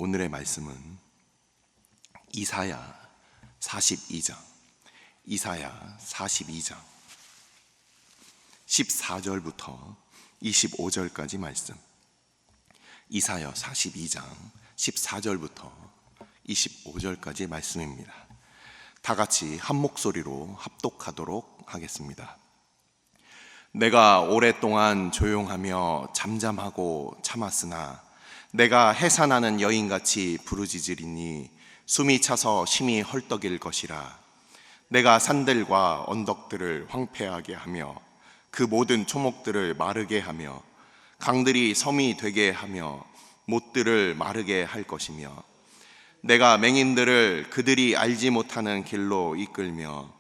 오늘의 말씀은 이사야 42장 14절부터 25절까지 말씀. 이사야 42장 14절부터 25절까지 말씀입니다. 다 같이 한 목소리로 합독하도록 하겠습니다. 내가 오랫동안 조용하며 잠잠하고 참았으나 내가 해산하는 여인같이 부르짖으리니 숨이 차서 심히 헐떡일 것이라. 내가 산들과 언덕들을 황폐하게 하며 그 모든 초목들을 마르게 하며 강들이 섬이 되게 하며 못들을 마르게 할 것이며 내가 맹인들을 그들이 알지 못하는 길로 이끌며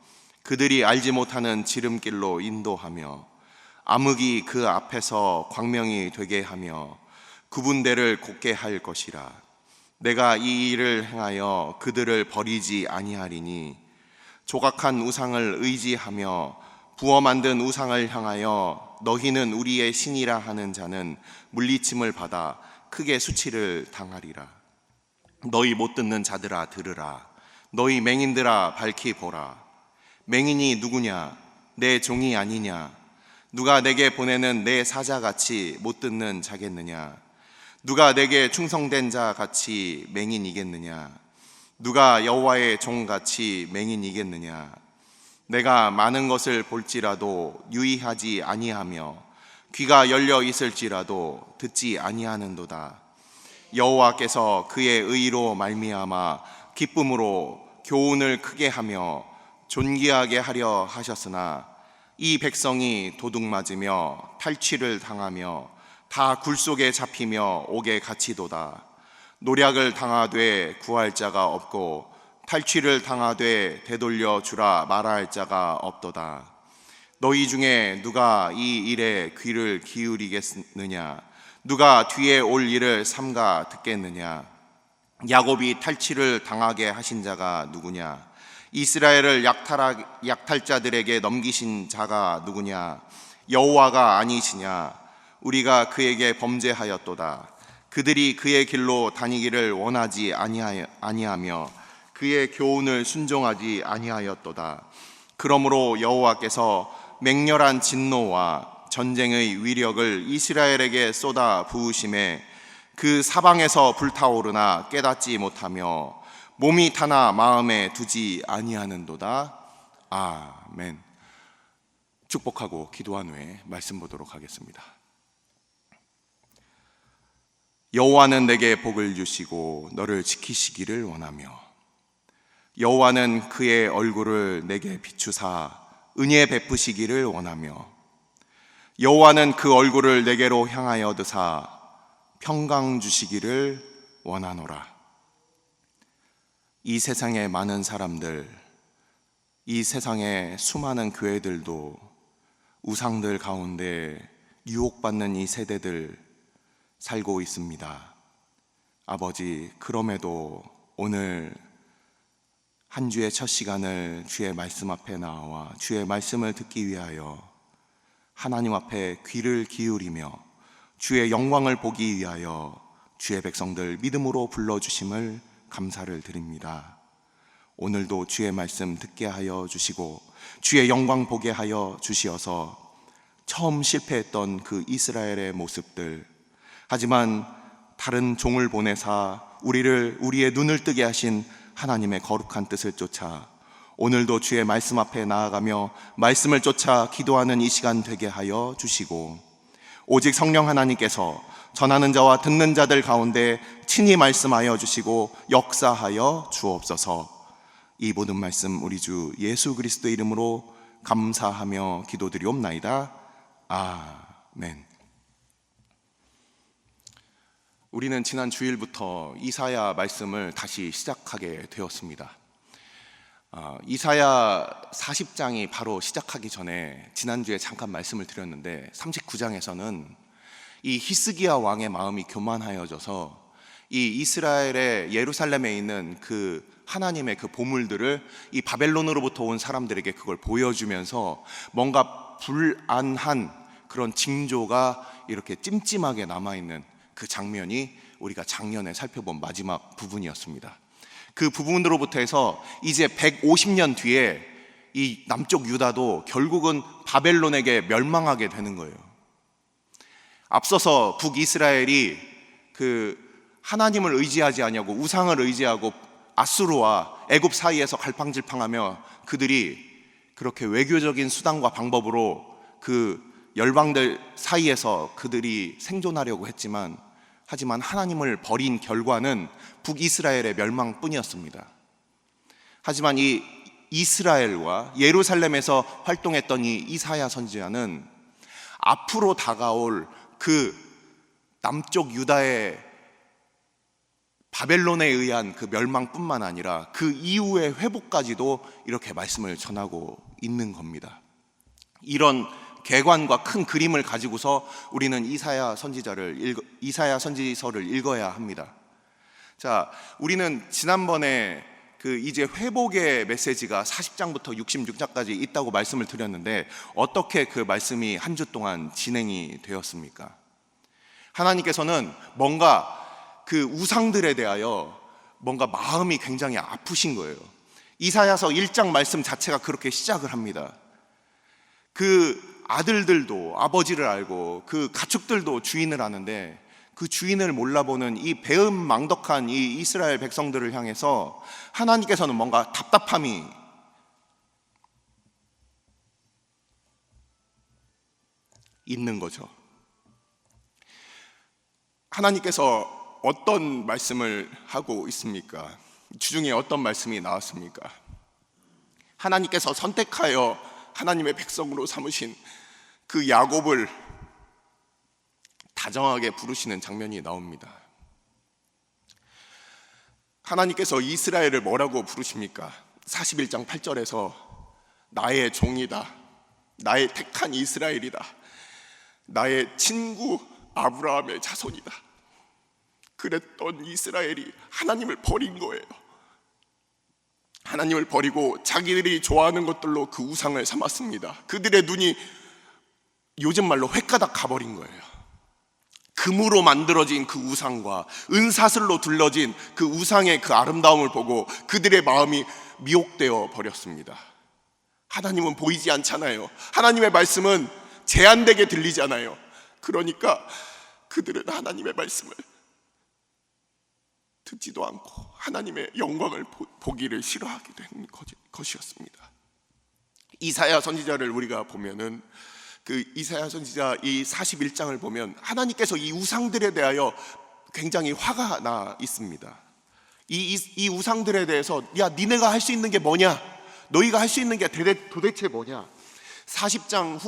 그들이 알지 못하는 지름길로 인도하며 암흑이 그 앞에서 광명이 되게 하며 구분대를 곧게 할 것이라. 내가 이 일을 행하여 그들을 버리지 아니하리니 조각한 우상을 의지하며 부어 만든 우상을 향하여 너희는 우리의 신이라 하는 자는 물리침을 받아 크게 수치를 당하리라. 너희 못 듣는 자들아 들으라. 너희 맹인들아 밝히 보라. 맹인이 누구냐? 내 종이 아니냐? 누가 내게 보내는 내 사자같이 못 듣는 자겠느냐? 누가 내게 충성된 자같이 맹인이겠느냐? 누가 여호와의 종같이 맹인이겠느냐? 내가 많은 것을 볼지라도 유의하지 아니하며 귀가 열려 있을지라도 듣지 아니하는도다. 여호와께서 그의 의로 말미암아 기쁨으로 교훈을 크게 하며 존귀하게 하려 하셨으나 이 백성이 도둑맞으며 탈취를 당하며 다 굴속에 잡히며 옥에 갇히도다. 노략을 당하되 구할 자가 없고 탈취를 당하되 되돌려 주라 말할 자가 없도다. 너희 중에 누가 이 일에 귀를 기울이겠느냐? 누가 뒤에 올 일을 삼가 듣겠느냐? 야곱이 탈취를 당하게 하신 자가 누구냐? 이스라엘을 약탈자들에게 넘기신 자가 누구냐? 여호와가 아니시냐? 우리가 그에게 범죄하였도다. 그들이 그의 길로 다니기를 원하지 아니하며 그의 교훈을 순종하지 아니하였도다. 그러므로 여호와께서 맹렬한 진노와 전쟁의 위력을 이스라엘에게 쏟아 부으심에 그 사방에서 불타오르나 깨닫지 못하며 몸이 타나 마음에 두지 아니하는도다. 아멘. 축복하고 기도한 후에 말씀 보도록 하겠습니다. 여호와는 내게 복을 주시고 너를 지키시기를 원하며 여호와는 그의 얼굴을 내게 비추사 은혜 베푸시기를 원하며 여호와는 그 얼굴을 내게로 향하여 드사 평강 주시기를 원하노라. 이 세상의 많은 사람들, 이 세상의 수많은 교회들도 우상들 가운데 유혹받는 이 세대들 살고 있습니다. 아버지, 그럼에도 오늘 한 주의 첫 시간을 주의 말씀 앞에 나와 주의 말씀을 듣기 위하여 하나님 앞에 귀를 기울이며 주의 영광을 보기 위하여 주의 백성들 믿음으로 불러주심을 감사를 드립니다. 오늘도 주의 말씀 듣게 하여 주시고 주의 영광 보게 하여 주시어서 처음 실패했던 그 이스라엘의 모습들, 하지만 다른 종을 보내사 우리의 눈을 뜨게 하신 하나님의 거룩한 뜻을 쫓아 오늘도 주의 말씀 앞에 나아가며 말씀을 쫓아 기도하는 이 시간 되게 하여 주시고 오직 성령 하나님께서 전하는 자와 듣는 자들 가운데 친히 말씀하여 주시고 역사하여 주옵소서. 이 모든 말씀 우리 주 예수 그리스도의 이름으로 감사하며 기도드리옵나이다. 아멘. 우리는 지난 주일부터 이사야 말씀을 다시 시작하게 되었습니다. 이사야 40장이 바로 시작하기 전에 지난주에 잠깐 말씀을 드렸는데 39장에서는 이 히스기야 왕의 마음이 교만하여져서 이 이스라엘의 예루살렘에 있는 그 하나님의 그 보물들을 이 바벨론으로부터 온 사람들에게 그걸 보여주면서 뭔가 불안한 그런 징조가 이렇게 찜찜하게 남아있는 그 장면이 우리가 작년에 살펴본 마지막 부분이었습니다. 그 부분으로부터 해서 이제 150년 뒤에 이 남쪽 유다도 결국은 바벨론에게 멸망하게 되는 거예요. 앞서서 북이스라엘이 그 하나님을 의지하지 아니하고 우상을 의지하고 아수르와 애굽 사이에서 갈팡질팡하며 그들이 그렇게 외교적인 수단과 방법으로 그 열방들 사이에서 그들이 생존하려고 하지만 하나님을 버린 결과는 북이스라엘의 멸망뿐이었습니다. 하지만 이 이스라엘과 예루살렘에서 활동했던 이 이사야 선지자는 앞으로 다가올 그 남쪽 유다의 바벨론에 의한 그 멸망뿐만 아니라 그 이후의 회복까지도 이렇게 말씀을 전하고 있는 겁니다. 이런 개관과 큰 그림을 가지고서 우리는 이사야 선지서를 읽어야 합니다. 자, 우리는 지난번에 그 이제 회복의 메시지가 40장부터 66장까지 있다고 말씀을 드렸는데 어떻게 그 말씀이 한 주 동안 진행이 되었습니까? 하나님께서는 뭔가 그 우상들에 대하여 뭔가 마음이 굉장히 아프신 거예요. 이사야서 1장 말씀 자체가 그렇게 시작을 합니다. 그 아들들도 아버지를 알고 그 가축들도 주인을 아는데 그 주인을 몰라보는 이 배은망덕한 이 이스라엘 백성들을 향해서 하나님께서는 뭔가 답답함이 있는 거죠. 하나님께서 어떤 말씀을 하고 있습니까? 주중에 어떤 말씀이 나왔습니까? 하나님께서 선택하여 하나님의 백성으로 삼으신 그 야곱을 다정하게 부르시는 장면이 나옵니다. 하나님께서 이스라엘을 뭐라고 부르십니까? 41장 8절에서 나의 종이다, 나의 택한 이스라엘이다, 나의 친구 아브라함의 자손이다. 그랬던 이스라엘이 하나님을 버린 거예요. 하나님을 버리고 자기들이 좋아하는 것들로 그 우상을 삼았습니다. 그들의 눈이 요즘 말로 횟가닥 가버린 거예요. 금으로 만들어진 그 우상과 은사슬로 둘러진 그 우상의 그 아름다움을 보고 그들의 마음이 미혹되어 버렸습니다. 하나님은 보이지 않잖아요. 하나님의 말씀은 제한되게 들리잖아요. 그러니까 그들은 하나님의 말씀을 듣지도 않고 하나님의 영광을 보기를 싫어하게 된 것이었습니다. 이사야 선지자를 우리가 보면은 그 이사야 선지자 이 41장을 보면 하나님께서 이 우상들에 대하여 굉장히 화가 나 있습니다. 이 우상들에 대해서 야, 니네가 할 수 있는 게 뭐냐? 너희가 할 수 있는 게 도대체 뭐냐? 40장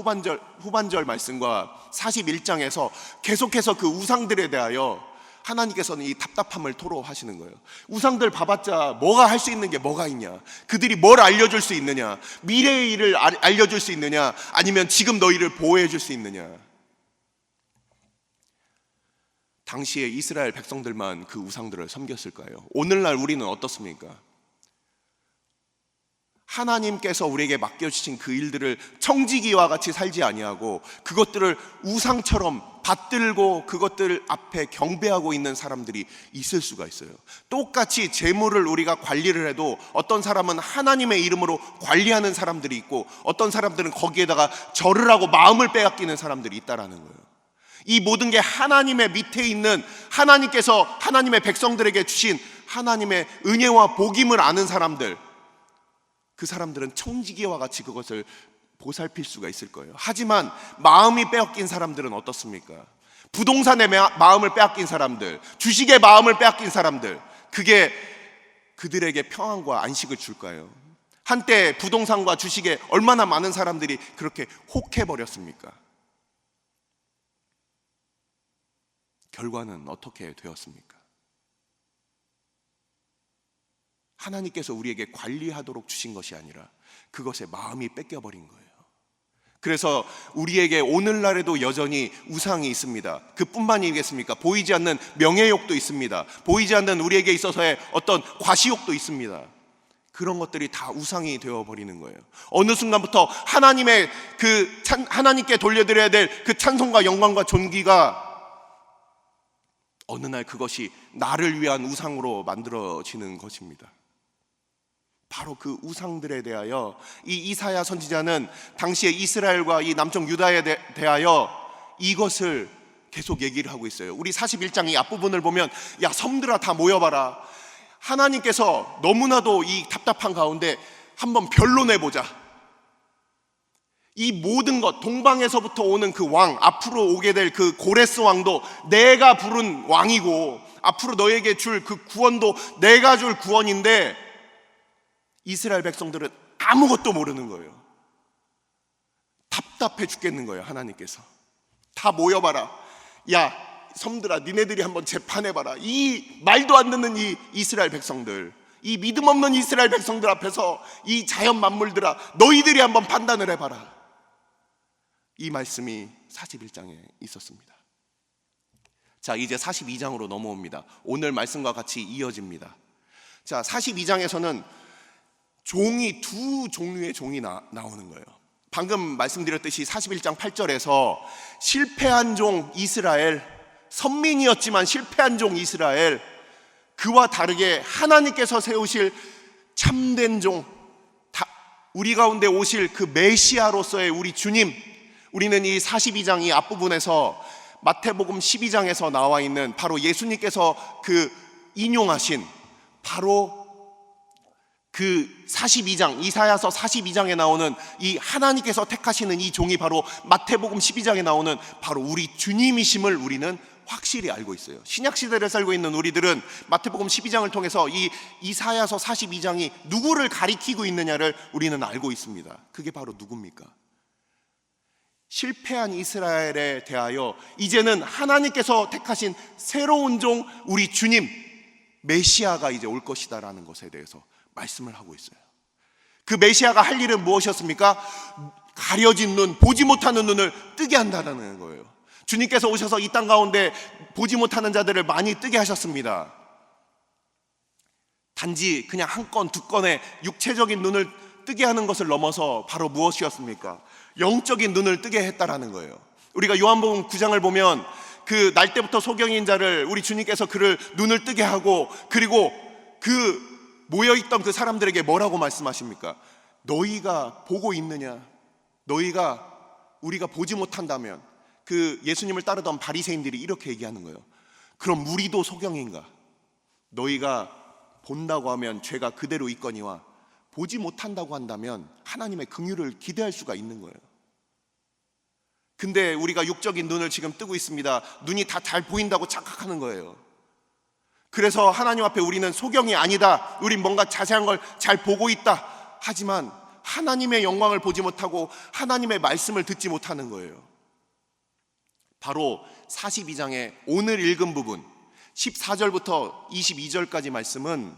후반절 말씀과 41장에서 계속해서 그 우상들에 대하여 하나님께서는 이 답답함을 토로하시는 거예요. 우상들 봐봤자 뭐가 할 수 있는 게 뭐가 있냐? 그들이 뭘 알려줄 수 있느냐? 미래의 일을 알려줄 수 있느냐? 아니면 지금 너희를 보호해 줄 수 있느냐? 당시에 이스라엘 백성들만 그 우상들을 섬겼을까요? 오늘날 우리는 어떻습니까? 하나님께서 우리에게 맡겨주신 그 일들을 청지기와 같이 살지 아니하고 그것들을 우상처럼 받들고 그것들 앞에 경배하고 있는 사람들이 있을 수가 있어요. 똑같이 재물을 우리가 관리를 해도 어떤 사람은 하나님의 이름으로 관리하는 사람들이 있고 어떤 사람들은 거기에다가 절을 하고 마음을 빼앗기는 사람들이 있다라는 거예요. 이 모든 게 하나님의 밑에 있는 하나님께서 하나님의 백성들에게 주신 하나님의 은혜와 복임을 아는 사람들, 그 사람들은 청지기와 같이 그것을 보살필 수가 있을 거예요. 하지만 마음이 빼앗긴 사람들은 어떻습니까? 부동산의 마음을 빼앗긴 사람들, 주식의 마음을 빼앗긴 사람들, 그게 그들에게 평안과 안식을 줄까요? 한때 부동산과 주식에 얼마나 많은 사람들이 그렇게 혹해버렸습니까? 결과는 어떻게 되었습니까? 하나님께서 우리에게 관리하도록 주신 것이 아니라 그것에 마음이 뺏겨버린 거예요. 그래서 우리에게 오늘날에도 여전히 우상이 있습니다. 그뿐만이겠습니까? 보이지 않는 명예욕도 있습니다. 보이지 않는 우리에게 있어서의 어떤 과시욕도 있습니다. 그런 것들이 다 우상이 되어버리는 거예요. 어느 순간부터 하나님의 하나님께 돌려드려야 될 그 찬송과 영광과 존귀가 어느 날 그것이 나를 위한 우상으로 만들어지는 것입니다. 바로 그 우상들에 대하여 이 이사야 선지자는 당시에 이스라엘과 이 남쪽 유다에 대하여 이것을 계속 얘기를 하고 있어요. 우리 41장 이 앞부분을 보면 야 섬들아 다 모여봐라. 하나님께서 너무나도 이 답답한 가운데 한번 변론해보자. 이 모든 것, 동방에서부터 오는 그 왕, 앞으로 오게 될 그 고레스 왕도 내가 부른 왕이고 앞으로 너에게 줄 그 구원도 내가 줄 구원인데 이스라엘 백성들은 아무것도 모르는 거예요. 답답해 죽겠는 거예요. 하나님께서 다 모여봐라. 야 섬들아 니네들이 한번 재판해봐라. 이 말도 안 듣는 이 이스라엘 백성들, 이 믿음 없는 이스라엘 백성들 앞에서 이 자연 만물들아 너희들이 한번 판단을 해봐라. 이 말씀이 41장에 있었습니다. 자, 이제 42장으로 넘어옵니다. 오늘 말씀과 같이 이어집니다. 자, 42장에서는 종이 두 종류의 종이 나오는 거예요. 방금 말씀드렸듯이 41장 8절에서 실패한 종 이스라엘, 선민이었지만 실패한 종 이스라엘, 그와 다르게 하나님께서 세우실 참된 종, 우리 가운데 오실 그 메시아로서의 우리 주님, 우리는 이 42장 이 앞부분에서 마태복음 12장에서 나와 있는 바로 예수님께서 그 인용하신 바로 그 42장, 이사야서 42장에 나오는 이 하나님께서 택하시는 이 종이 바로 마태복음 12장에 나오는 바로 우리 주님이심을 우리는 확실히 알고 있어요. 신약시대를 살고 있는 우리들은 마태복음 12장을 통해서 이 이사야서 42장이 누구를 가리키고 있느냐를 우리는 알고 있습니다. 그게 바로 누굽니까? 실패한 이스라엘에 대하여 이제는 하나님께서 택하신 새로운 종 우리 주님 메시아가 이제 올 것이다라는 것에 대해서 말씀을 하고 있어요. 그 메시아가 할 일은 무엇이었습니까? 가려진 눈, 보지 못하는 눈을 뜨게 한다는 거예요. 주님께서 오셔서 이 땅 가운데 보지 못하는 자들을 많이 뜨게 하셨습니다. 단지 그냥 한 건, 두 건의 육체적인 눈을 뜨게 하는 것을 넘어서 바로 무엇이었습니까? 영적인 눈을 뜨게 했다라는 거예요. 우리가 요한복음 9장을 보면 그 날 때부터 소경인 자를 우리 주님께서 그를 눈을 뜨게 하고, 그리고 그 모여있던 그 사람들에게 뭐라고 말씀하십니까? 너희가 보고 있느냐? 우리가 보지 못한다면, 그 예수님을 따르던 바리새인들이 이렇게 얘기하는 거예요. 그럼 우리도 소경인가? 너희가 본다고 하면 죄가 그대로 있거니와 보지 못한다고 한다면 하나님의 긍휼을 기대할 수가 있는 거예요. 근데 우리가 육적인 눈을 지금 뜨고 있습니다. 눈이 다 잘 보인다고 착각하는 거예요. 그래서 하나님 앞에 우리는 소경이 아니다, 우린 뭔가 자세한 걸 잘 보고 있다, 하지만 하나님의 영광을 보지 못하고 하나님의 말씀을 듣지 못하는 거예요. 바로 42장의 오늘 읽은 부분 14절부터 22절까지 말씀은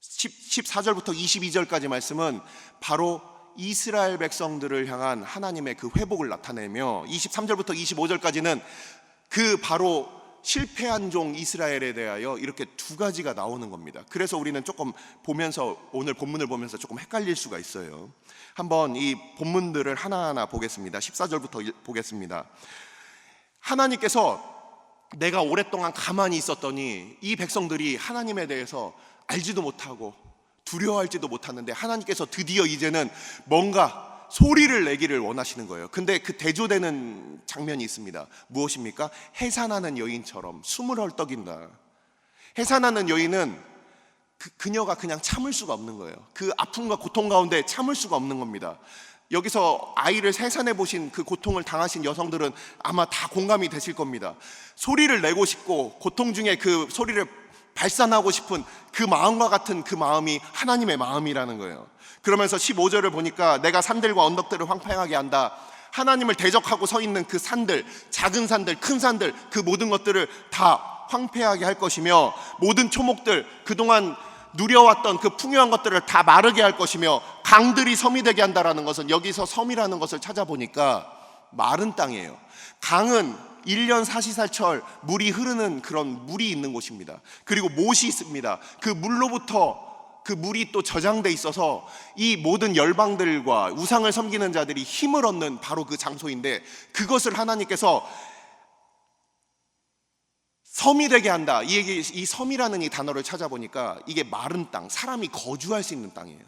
14절부터 22절까지 말씀은 바로 이스라엘 백성들을 향한 하나님의 그 회복을 나타내며 23절부터 25절까지는 그 바로 실패한 종 이스라엘에 대하여 이렇게 두 가지가 나오는 겁니다. 그래서 우리는 조금 보면서, 오늘 본문을 보면서 조금 헷갈릴 수가 있어요. 한번 이 본문들을 하나하나 보겠습니다. 14절부터 보겠습니다. 하나님께서 내가 오랫동안 가만히 있었더니 이 백성들이 하나님에 대해서 알지도 못하고 두려워할지도 못하는데 하나님께서 드디어 이제는 뭔가 소리를 내기를 원하시는 거예요. 근데 그 대조되는 장면이 있습니다. 무엇입니까? 해산하는 여인처럼 숨을 헐떡인다. 해산하는 여인은 그녀가 그냥 참을 수가 없는 거예요. 그 아픔과 고통 가운데 참을 수가 없는 겁니다. 여기서 아이를 해산해 보신 그 고통을 당하신 여성들은 아마 다 공감이 되실 겁니다. 소리를 내고 싶고 고통 중에 그 소리를 발산하고 싶은 그 마음과 같은 그 마음이 하나님의 마음이라는 거예요. 그러면서 15절을 보니까 내가 산들과 언덕들을 황폐하게 한다. 하나님을 대적하고 서 있는 그 산들, 작은 산들, 큰 산들, 그 모든 것들을 다 황폐하게 할 것이며, 모든 초목들, 그동안 누려왔던 그 풍요한 것들을 다 마르게 할 것이며, 강들이 섬이 되게 한다라는 것은, 여기서 섬이라는 것을 찾아보니까 마른 땅이에요. 강은 1년 사시사철 물이 흐르는 그런 물이 있는 곳입니다. 그리고 못이 있습니다. 그 물로부터 그 물이 또 저장돼 있어서 이 모든 열방들과 우상을 섬기는 자들이 힘을 얻는 바로 그 장소인데, 그것을 하나님께서 섬이 되게 한다. 이 섬이라는 이 단어를 찾아보니까 이게 마른 땅, 사람이 거주할 수 있는 땅이에요.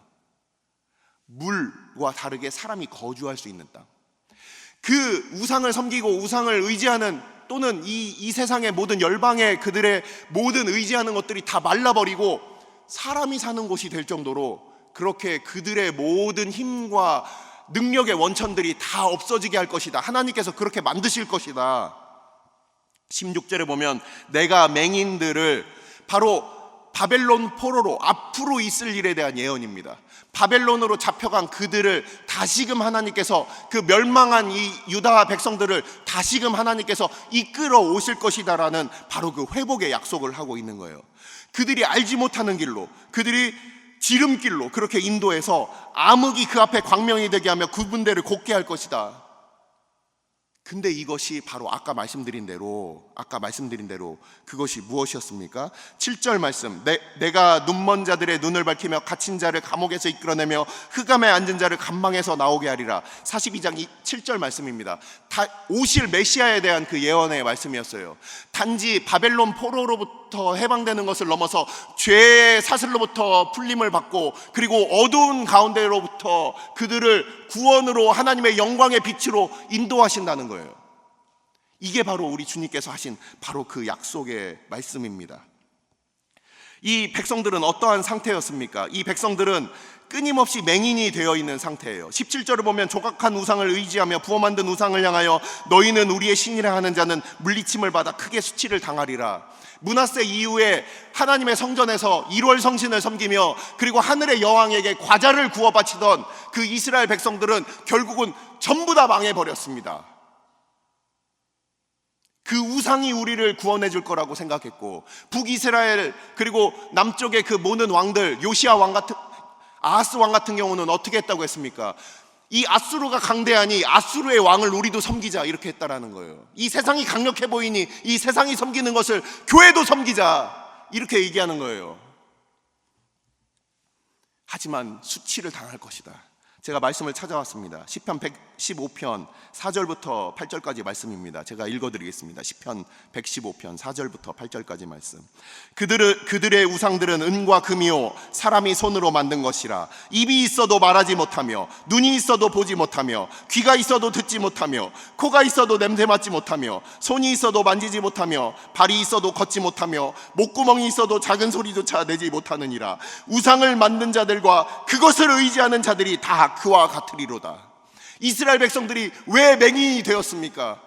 물과 다르게 사람이 거주할 수 있는 땅. 그 우상을 섬기고 우상을 의지하는, 또는 이 세상의 모든 열방의 그들의 모든 의지하는 것들이 다 말라버리고 사람이 사는 곳이 될 정도로, 그렇게 그들의 모든 힘과 능력의 원천들이 다 없어지게 할 것이다. 하나님께서 그렇게 만드실 것이다. 16절에 보면 내가 맹인들을, 바로 바벨론 포로로 앞으로 있을 일에 대한 예언입니다. 바벨론으로 잡혀간 그들을 다시금 하나님께서, 그 멸망한 이 유다 백성들을 다시금 하나님께서 이끌어 오실 것이다라는 바로 그 회복의 약속을 하고 있는 거예요. 그들이 알지 못하는 길로, 그들이 지름길로 그렇게 인도해서 암흑이 그 앞에 광명이 되게 하며 구분대를 곱게 할 것이다. 근데 이것이 바로 아까 말씀드린 대로 그것이 무엇이었습니까? 7절 말씀, 내가 눈먼 자들의 눈을 밝히며 갇힌 자를 감옥에서 이끌어내며 흑암에 앉은 자를 감방에서 나오게 하리라. 42장 7절 말씀입니다. 오실 메시아에 대한 그 예언의 말씀이었어요. 단지 바벨론 포로로부터 해방되는 것을 넘어서 죄의 사슬로부터 풀림을 받고, 그리고 어두운 가운데로부터 그들을 구원으로 하나님의 영광의 빛으로 인도하신다는 거예요. 이게 바로 우리 주님께서 하신 바로 그 약속의 말씀입니다. 이 백성들은 어떠한 상태였습니까? 이 백성들은 끊임없이 맹인이 되어 있는 상태예요. 17절을 보면 조각한 우상을 의지하며 부어 만든 우상을 향하여 너희는 우리의 신이라 하는 자는 물리침을 받아 크게 수치를 당하리라. 므낫세 이후에 하나님의 성전에서 1월 성신을 섬기며 그리고 하늘의 여왕에게 과자를 구워 바치던 그 이스라엘 백성들은 결국은 전부 다 망해버렸습니다. 그 우상이 우리를 구원해 줄 거라고 생각했고, 북이스라엘 그리고 남쪽의 그 모든 왕들, 요시아 왕 같은, 아하스 왕 같은 경우는 어떻게 했다고 했습니까? 이 아수르가 강대하니 아수르의 왕을 우리도 섬기자, 이렇게 했다라는 거예요. 이 세상이 강력해 보이니 이 세상이 섬기는 것을 교회도 섬기자, 이렇게 얘기하는 거예요. 하지만 수치를 당할 것이다. 제가 말씀을 찾아왔습니다. 시편 115편 4절부터 8절까지 말씀입니다. 제가 읽어드리겠습니다. 시편 115편 4절부터 8절까지 말씀. 그들의 우상들은 은과 금이요 사람이 손으로 만든 것이라. 입이 있어도 말하지 못하며, 눈이 있어도 보지 못하며, 귀가 있어도 듣지 못하며, 코가 있어도 냄새 맡지 못하며, 손이 있어도 만지지 못하며, 발이 있어도 걷지 못하며, 목구멍이 있어도 작은 소리조차 내지 못하느니라. 우상을 만든 자들과 그것을 의지하는 자들이 다 그와 같으리로다. 이스라엘 백성들이 왜 맹인이 되었습니까?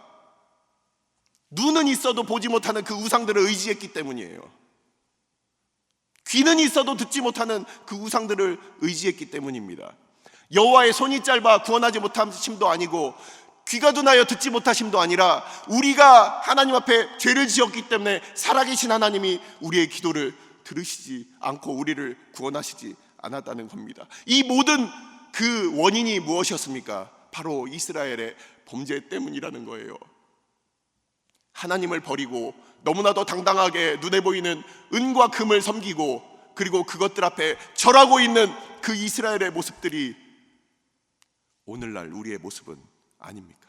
눈은 있어도 보지 못하는 그 우상들을 의지했기 때문이에요. 귀는 있어도 듣지 못하는 그 우상들을 의지했기 때문입니다. 여호와의 손이 짧아 구원하지 못하심도 아니고, 귀가 둔하여 듣지 못하심도 아니라, 우리가 하나님 앞에 죄를 지었기 때문에 살아계신 하나님이 우리의 기도를 들으시지 않고 우리를 구원하시지 않았다는 겁니다. 이 모든 그 원인이 무엇이었습니까? 바로 이스라엘의 범죄 때문이라는 거예요. 하나님을 버리고 너무나도 당당하게 눈에 보이는 은과 금을 섬기고, 그리고 그것들 앞에 절하고 있는 그 이스라엘의 모습들이 오늘날 우리의 모습은 아닙니까?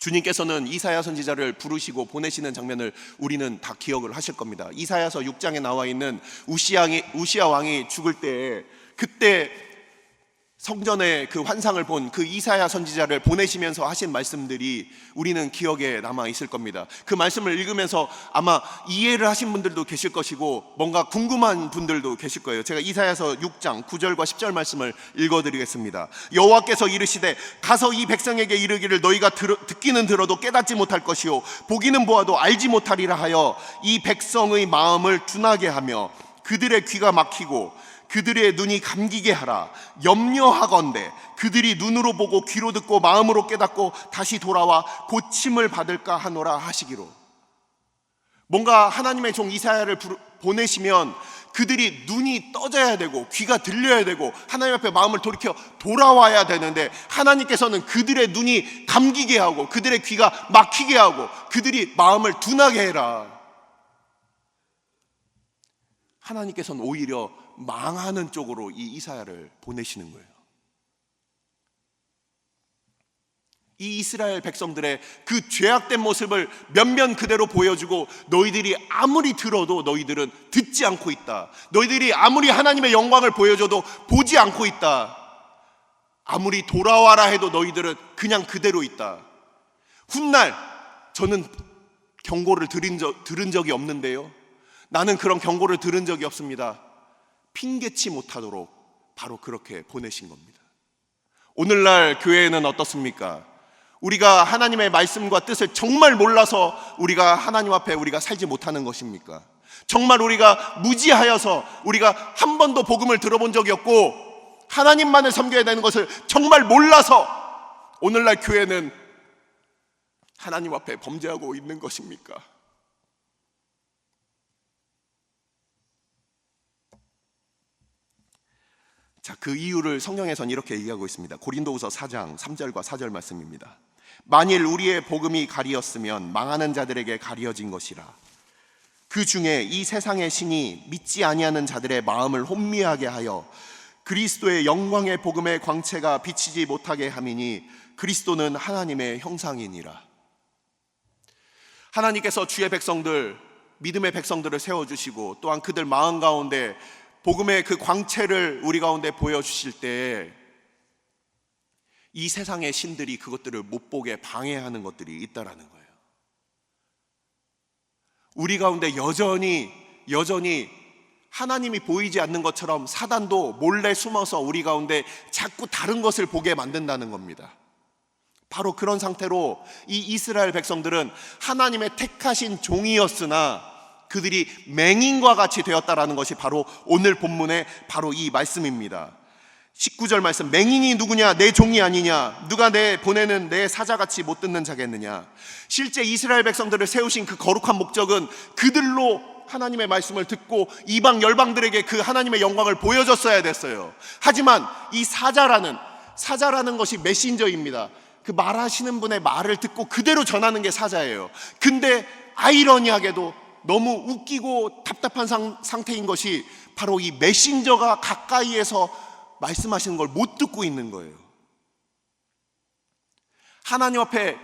주님께서는 이사야 선지자를 부르시고 보내시는 장면을 우리는 다 기억을 하실 겁니다. 이사야서 6장에 나와 있는 우시야 왕이 죽을 때에, 그때 성전의 그 환상을 본 그 이사야 선지자를 보내시면서 하신 말씀들이 우리는 기억에 남아 있을 겁니다. 그 말씀을 읽으면서 아마 이해를 하신 분들도 계실 것이고, 뭔가 궁금한 분들도 계실 거예요. 제가 이사야서 6장 9절과 10절 말씀을 읽어드리겠습니다. 여호와께서 이르시되 가서 이 백성에게 이르기를 너희가 듣기는 들어도 깨닫지 못할 것이요 보기는 보아도 알지 못하리라 하여 이 백성의 마음을 둔하게 하며 그들의 귀가 막히고 그들의 눈이 감기게 하라. 염려하건대 그들이 눈으로 보고 귀로 듣고 마음으로 깨닫고 다시 돌아와 고침을 받을까 하노라 하시기로. 뭔가 하나님의 종 이사야를 보내시면 그들이 눈이 떠져야 되고 귀가 들려야 되고 하나님 앞에 마음을 돌이켜 돌아와야 되는데, 하나님께서는 그들의 눈이 감기게 하고 그들의 귀가 막히게 하고 그들이 마음을 둔하게 해라. 하나님께서는 오히려 망하는 쪽으로 이 이사야를 보내시는 거예요. 이 이스라엘 백성들의 그 죄악된 모습을 면면 그대로 보여주고, 너희들이 아무리 들어도 너희들은 듣지 않고 있다. 너희들이 아무리 하나님의 영광을 보여줘도 보지 않고 있다. 아무리 돌아와라 해도 너희들은 그냥 그대로 있다. 훗날 저는 경고를 들은 적이 없는데요, 나는 그런 경고를 들은 적이 없습니다. 핑계치 못하도록 바로 그렇게 보내신 겁니다. 오늘날 교회는 어떻습니까? 우리가 하나님의 말씀과 뜻을 정말 몰라서 우리가 하나님 앞에 우리가 살지 못하는 것입니까? 정말 우리가 무지하여서 우리가 한 번도 복음을 들어본 적이 없고 하나님만을 섬겨야 되는 것을 정말 몰라서 오늘날 교회는 하나님 앞에 범죄하고 있는 것입니까? 자, 그 이유를 성경에서는 이렇게 얘기하고 있습니다. 고린도후서 4장 3절과 4절 말씀입니다. 만일 우리의 복음이 가리었으면 망하는 자들에게 가리어진 것이라. 그 중에 이 세상의 신이 믿지 아니하는 자들의 마음을 혼미하게 하여 그리스도의 영광의 복음의 광채가 비치지 못하게 함이니 그리스도는 하나님의 형상이니라. 하나님께서 주의 백성들, 믿음의 백성들을 세워주시고 또한 그들 마음 가운데 복음의 그 광채를 우리 가운데 보여주실 때 이 세상의 신들이 그것들을 못 보게 방해하는 것들이 있다라는 거예요. 우리 가운데 여전히 하나님이 보이지 않는 것처럼 사단도 몰래 숨어서 우리 가운데 자꾸 다른 것을 보게 만든다는 겁니다. 바로 그런 상태로 이 이스라엘 백성들은 하나님의 택하신 종이었으나 그들이 맹인과 같이 되었다라는 것이 바로 오늘 본문의 바로 이 말씀입니다. 19절 말씀, 맹인이 누구냐? 내 종이 아니냐? 누가 내 보내는 내 사자같이 못 듣는 자겠느냐? 실제 이스라엘 백성들을 세우신 그 거룩한 목적은 그들로 하나님의 말씀을 듣고 이방 열방들에게 그 하나님의 영광을 보여줬어야 됐어요. 하지만 이 사자라는 것이 메신저입니다. 그 말하시는 분의 말을 듣고 그대로 전하는 게 사자예요. 근데 아이러니하게도 너무 웃기고 답답한 상태인 것이 바로 이 메신저가 가까이에서 말씀하시는 걸 못 듣고 있는 거예요. 하나님 앞에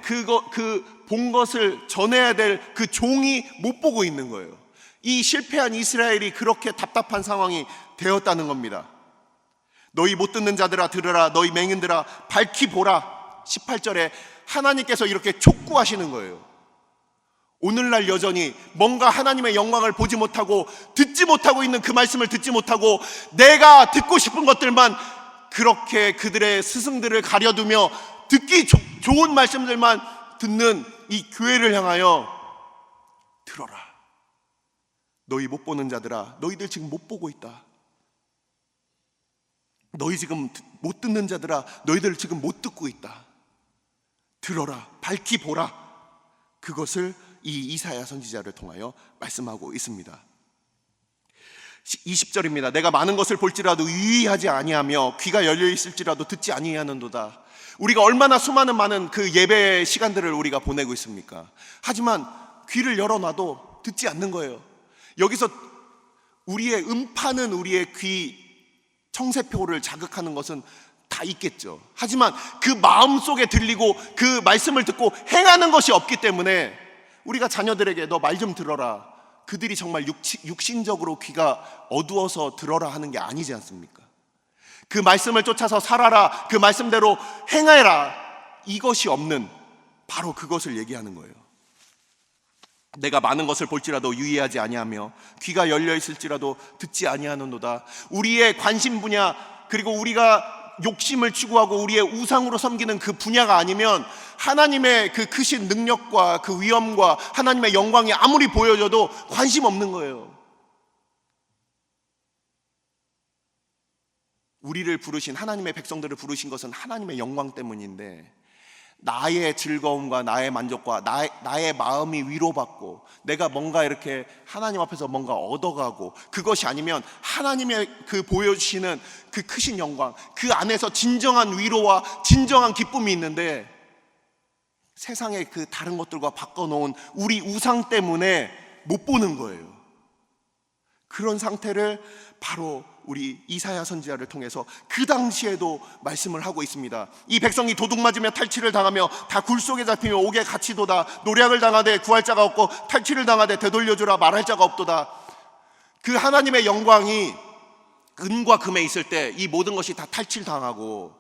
본 것을 전해야 될 그 종이 못 보고 있는 거예요. 이 실패한 이스라엘이 그렇게 답답한 상황이 되었다는 겁니다. 너희 못 듣는 자들아 들으라, 너희 맹인들아 밝히 보라. 18절에 하나님께서 이렇게 촉구하시는 거예요. 오늘날 여전히 뭔가 하나님의 영광을 보지 못하고 듣지 못하고 있는 그 말씀을 듣지 못하고 내가 듣고 싶은 것들만 그렇게 그들의 스승들을 가려두며 듣기 좋은 말씀들만 듣는 이 교회를 향하여 들어라. 너희 못 보는 자들아, 너희들 지금 못 보고 있다. 너희 지금 못 듣는 자들아, 너희들 지금 못 듣고 있다. 들어라, 밝히 보라. 그것을 이 이사야 선지자를 통하여 말씀하고 있습니다. 20절입니다. 내가 많은 것을 볼지라도 유의하지 아니하며 귀가 열려 있을지라도 듣지 아니하는도다. 우리가 얼마나 수많은 많은 그 예배 시간들을 우리가 보내고 있습니까? 하지만 귀를 열어놔도 듣지 않는 거예요. 여기서 우리의 음파는 우리의 귀 청세표를 자극하는 것은 다 있겠죠. 하지만 그 마음속에 들리고 그 말씀을 듣고 행하는 것이 없기 때문에 우리가 자녀들에게 너 말 좀 들어라, 그들이 정말 육신적으로 귀가 어두워서 들어라 하는 게 아니지 않습니까? 그 말씀을 쫓아서 살아라, 그 말씀대로 행해라, 이것이 없는 바로 그것을 얘기하는 거예요. 내가 많은 것을 볼지라도 유의하지 아니하며 귀가 열려 있을지라도 듣지 아니하는도다. 우리의 관심 분야, 그리고 우리가 욕심을 추구하고 우리의 우상으로 섬기는 그 분야가 아니면 하나님의 그 크신 능력과 그 위엄과 하나님의 영광이 아무리 보여져도 관심 없는 거예요. 우리를 부르신, 하나님의 백성들을 부르신 것은 하나님의 영광 때문인데 나의 즐거움과 나의 만족과 나의 마음이 위로받고 내가 뭔가 이렇게 하나님 앞에서 뭔가 얻어가고 그것이 아니면 하나님의 그 보여주시는 그 크신 영광, 그 안에서 진정한 위로와 진정한 기쁨이 있는데 세상의 그 다른 것들과 바꿔놓은 우리 우상 때문에 못 보는 거예요. 그런 상태를 바로 우리 이사야 선지자를 통해서 그 당시에도 말씀을 하고 있습니다. 이 백성이 도둑맞으며 탈취를 당하며 다 굴 속에 잡히며 옥에 갇히도다. 노략을 당하되 구할 자가 없고 탈취를 당하되 되돌려주라 말할 자가 없도다. 그 하나님의 영광이 은과 금에 있을 때 이 모든 것이 다 탈취당하고,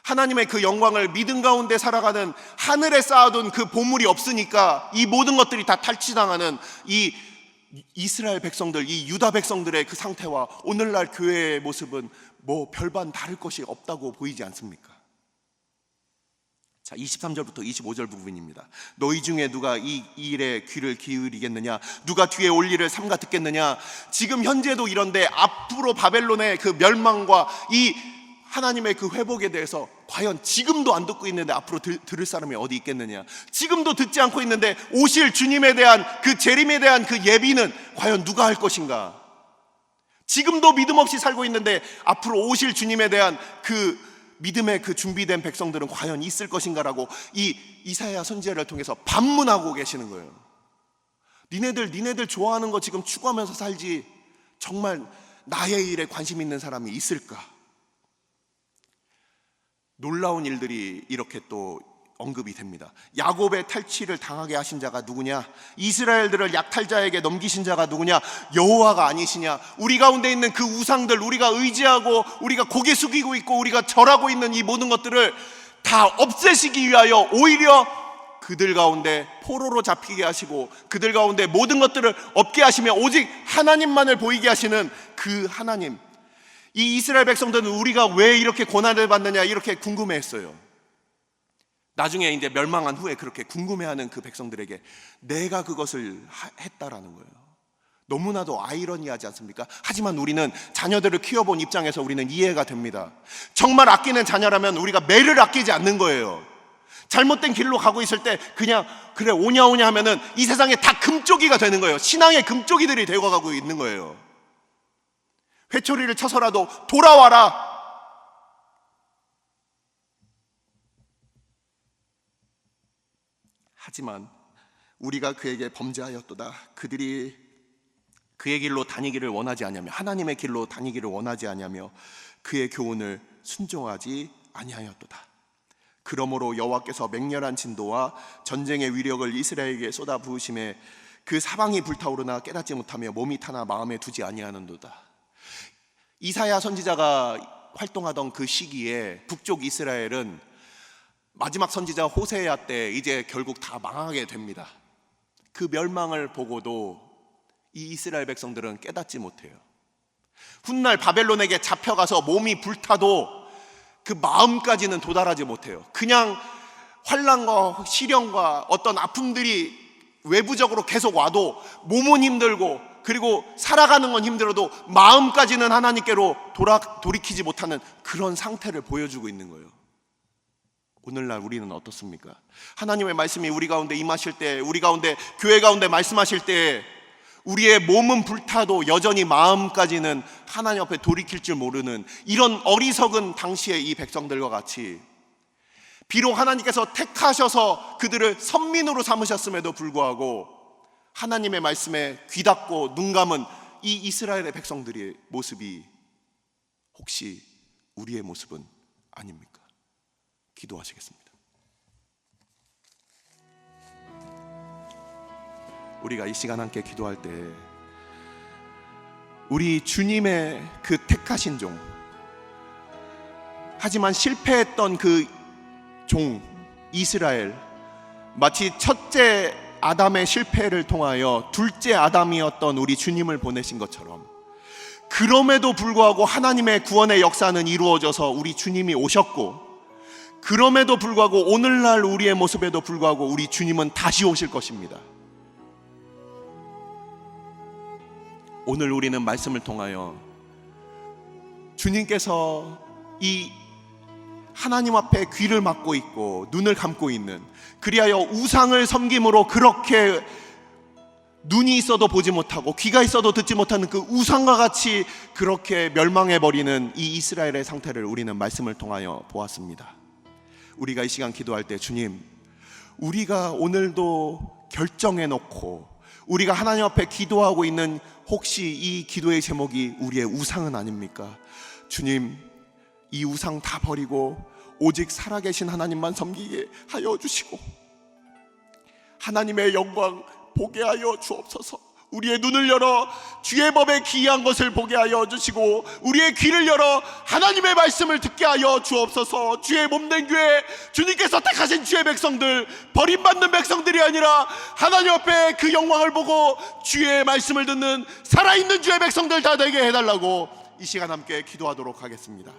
하나님의 그 영광을 믿음 가운데 살아가는 하늘에 쌓아둔 그 보물이 없으니까 이 모든 것들이 다 탈취당하는 이 이스라엘 백성들, 이 유다 백성들의 그 상태와 오늘날 교회의 모습은 뭐 별반 다를 것이 없다고 보이지 않습니까? 자, 23절부터 25절 부분입니다. 너희 중에 누가 이 일에 귀를 기울이겠느냐? 누가 뒤에 올 일을 삼가 듣겠느냐? 지금 현재도 이런데 앞으로 바벨론의 그 멸망과 이 하나님의 그 회복에 대해서 과연 지금도 안 듣고 있는데 앞으로 들을 사람이 어디 있겠느냐? 지금도 듣지 않고 있는데 오실 주님에 대한 그 재림에 대한 그 예비는 과연 누가 할 것인가? 지금도 믿음 없이 살고 있는데 앞으로 오실 주님에 대한 그 믿음의 그 준비된 백성들은 과연 있을 것인가라고 이 이사야 선지자를 통해서 반문하고 계시는 거예요. 니네들 좋아하는 거 지금 추구하면서 살지 정말 나의 일에 관심 있는 사람이 있을까? 놀라운 일들이 이렇게 또 언급이 됩니다. 야곱의 탈취를 당하게 하신 자가 누구냐? 이스라엘들을 약탈자에게 넘기신 자가 누구냐? 여호와가 아니시냐? 우리 가운데 있는 그 우상들, 우리가 의지하고 우리가 고개 숙이고 있고 우리가 절하고 있는 이 모든 것들을 다 없애시기 위하여 오히려 그들 가운데 포로로 잡히게 하시고 그들 가운데 모든 것들을 없게 하시며 오직 하나님만을 보이게 하시는 그 하나님, 이 이스라엘 백성들은 우리가 왜 이렇게 고난을 받느냐 이렇게 궁금해했어요. 나중에 이제 멸망한 후에 그렇게 궁금해하는 그 백성들에게 내가 그것을 했다라는 거예요. 너무나도 아이러니하지 않습니까? 하지만 우리는 자녀들을 키워본 입장에서 우리는 이해가 됩니다. 정말 아끼는 자녀라면 우리가 매를 아끼지 않는 거예요. 잘못된 길로 가고 있을 때 그냥 그래 오냐 하면은 이 세상에 다 금쪽이가 되는 거예요. 신앙의 금쪽이들이 되어가고 있는 거예요. 회초리를 쳐서라도 돌아와라. 하지만 우리가 그에게 범죄하였도다. 그들이 그의 길로 다니기를 원하지 아니하며 하나님의 길로 다니기를 원하지 아니하며 그의 교훈을 순종하지 아니하였도다. 그러므로 여호와께서 맹렬한 진도와 전쟁의 위력을 이스라엘에게 쏟아 부으심에 그 사방이 불타오르나 깨닫지 못하며 몸이 타나 마음에 두지 아니하는도다. 이사야 선지자가 활동하던 그 시기에 북쪽 이스라엘은 마지막 선지자 호세아 때 이제 결국 다 망하게 됩니다. 그 멸망을 보고도 이 이스라엘 백성들은 깨닫지 못해요. 훗날 바벨론에게 잡혀가서 몸이 불타도 그 마음까지는 도달하지 못해요. 그냥 환난과 시련과 어떤 아픔들이 외부적으로 계속 와도 몸은 힘들고 그리고 살아가는 건 힘들어도 마음까지는 하나님께로 돌이키지 못하는 그런 상태를 보여주고 있는 거예요. 오늘날 우리는 어떻습니까? 하나님의 말씀이 우리 가운데 임하실 때, 우리 가운데 교회 가운데 말씀하실 때 우리의 몸은 불타도 여전히 마음까지는 하나님 앞에 돌이킬 줄 모르는 이런 어리석은 당시의 이 백성들과 같이, 비록 하나님께서 택하셔서 그들을 선민으로 삼으셨음에도 불구하고 하나님의 말씀에 귀닫고 눈 감은 이 이스라엘의 백성들의 모습이 혹시 우리의 모습은 아닙니까? 기도하시겠습니다. 우리가 이 시간 함께 기도할 때 우리 주님의 그 택하신 종, 하지만 실패했던 그 종 이스라엘, 마치 첫째 아담의 실패를 통하여 둘째 아담이었던 우리 주님을 보내신 것처럼 그럼에도 불구하고 하나님의 구원의 역사는 이루어져서 우리 주님이 오셨고, 그럼에도 불구하고 오늘날 우리의 모습에도 불구하고 우리 주님은 다시 오실 것입니다. 오늘 우리는 말씀을 통하여 주님께서 이 하나님 앞에 귀를 막고 있고 눈을 감고 있는, 그리하여 우상을 섬김으로 그렇게 눈이 있어도 보지 못하고 귀가 있어도 듣지 못하는 그 우상과 같이 그렇게 멸망해버리는 이 이스라엘의 상태를 우리는 말씀을 통하여 보았습니다. 우리가 이 시간 기도할 때 주님, 우리가 오늘도 결정해놓고 우리가 하나님 앞에 기도하고 있는 혹시 이 기도의 제목이 우리의 우상은 아닙니까? 주님, 이 우상 다 버리고 오직 살아계신 하나님만 섬기게 하여 주시고 하나님의 영광 보게 하여 주옵소서. 우리의 눈을 열어 주의 법에 기이한 것을 보게 하여 주시고 우리의 귀를 열어 하나님의 말씀을 듣게 하여 주옵소서. 주의 몸된 교회, 주님께서 택하신 주의 백성들, 버림받는 백성들이 아니라 하나님 앞에 그 영광을 보고 주의 말씀을 듣는 살아있는 주의 백성들 다 되게 해달라고 이 시간 함께 기도하도록 하겠습니다.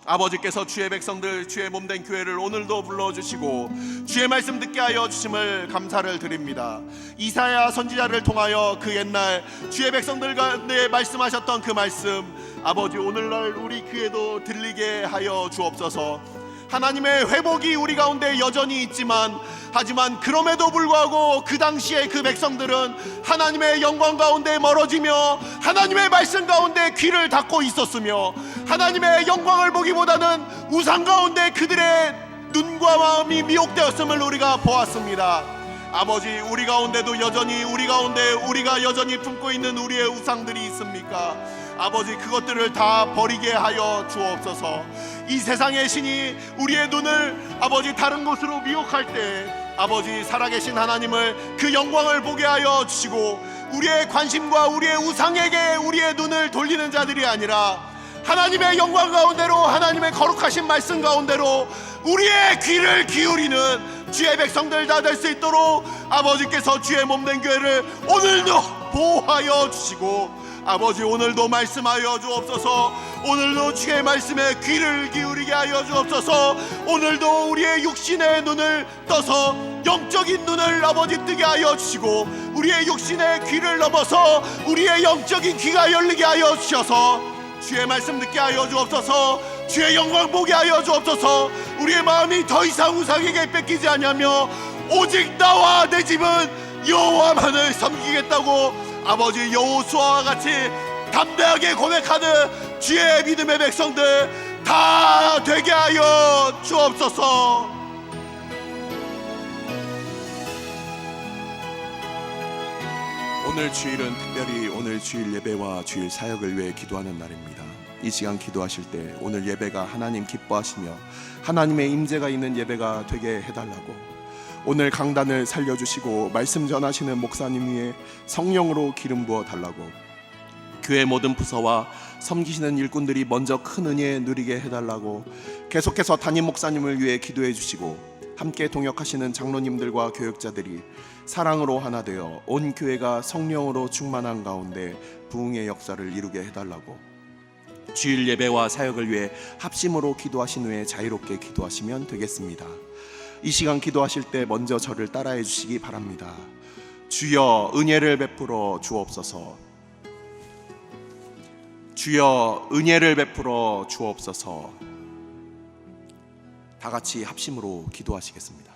아버지께서 주의 백성들, 주의 몸된 교회를 오늘도 불러주시고 주의 말씀 듣게 하여 주심을 감사를 드립니다. 이사야 선지자를 통하여 그 옛날 주의 백성들 가운데 말씀하셨던 그 말씀, 아버지 오늘날 우리 귀에도 들리게 하여 주옵소서. 하나님의 회복이 우리 가운데 여전히 있지만 하지만 그럼에도 불구하고 그 당시에 그 백성들은 하나님의 영광 가운데 멀어지며 하나님의 말씀 가운데 귀를 닫고 있었으며 하나님의 영광을 보기보다는 우상 가운데 그들의 눈과 마음이 미혹되었음을 우리가 보았습니다. 아버지, 우리 가운데도 여전히 우리가 여전히 품고 있는 우리의 우상들이 있습니까? 아버지, 그것들을 다 버리게 하여 주옵소서. 이 세상의 신이 우리의 눈을 아버지 다른 곳으로 미혹할 때 아버지 살아계신 하나님을 그 영광을 보게 하여 주시고 우리의 관심과 우리의 우상에게 우리의 눈을 돌리는 자들이 아니라 하나님의 영광 가운데로 하나님의 거룩하신 말씀 가운데로 우리의 귀를 기울이는 주의 백성들 다 될 수 있도록 아버지께서 주의 몸된 교회를 오늘도 보호하여 주시고 아버지 오늘도 말씀하여 주옵소서. 오늘도 주의 말씀에 귀를 기울이게 하여 주옵소서. 오늘도 우리의 육신의 눈을 떠서 영적인 눈을 아버지 뜨게 하여 주시고 우리의 육신의 귀를 넘어서 우리의 영적인 귀가 열리게 하여 주셔서 주의 말씀 듣게 하여 주옵소서. 주의 영광 보게 하여 주옵소서. 우리의 마음이 더 이상 우상에게 뺏기지 않으며 오직 나와 내 집은 여호와만을 섬기겠다고 아버지 여호수아와 같이 담대하게 고백하는 주의 믿음의 백성들 다 되게 하여 주옵소서. 오늘 주일은 특별히 오늘 주일 예배와 주일 사역을 위해 기도하는 날입니다. 이 시간 기도하실 때 오늘 예배가 하나님 기뻐하시며 하나님의 임재가 있는 예배가 되게 해달라고, 오늘 강단을 살려주시고 말씀 전하시는 목사님 위에 성령으로 기름 부어 달라고, 교회 모든 부서와 섬기시는 일꾼들이 먼저 큰 은혜 누리게 해달라고, 계속해서 담임 목사님을 위해 기도해 주시고 함께 동역하시는 장로님들과 교역자들이 사랑으로 하나 되어 온 교회가 성령으로 충만한 가운데 부흥의 역사를 이루게 해달라고, 주일 예배와 사역을 위해 합심으로 기도하신 후에 자유롭게 기도하시면 되겠습니다. 이 시간 기도하실 때 먼저 저를 따라해 주시기 바랍니다. 주여 은혜를 베풀어 주옵소서. 주여 은혜를 베풀어 주옵소서. 다 같이 합심으로 기도하시겠습니다.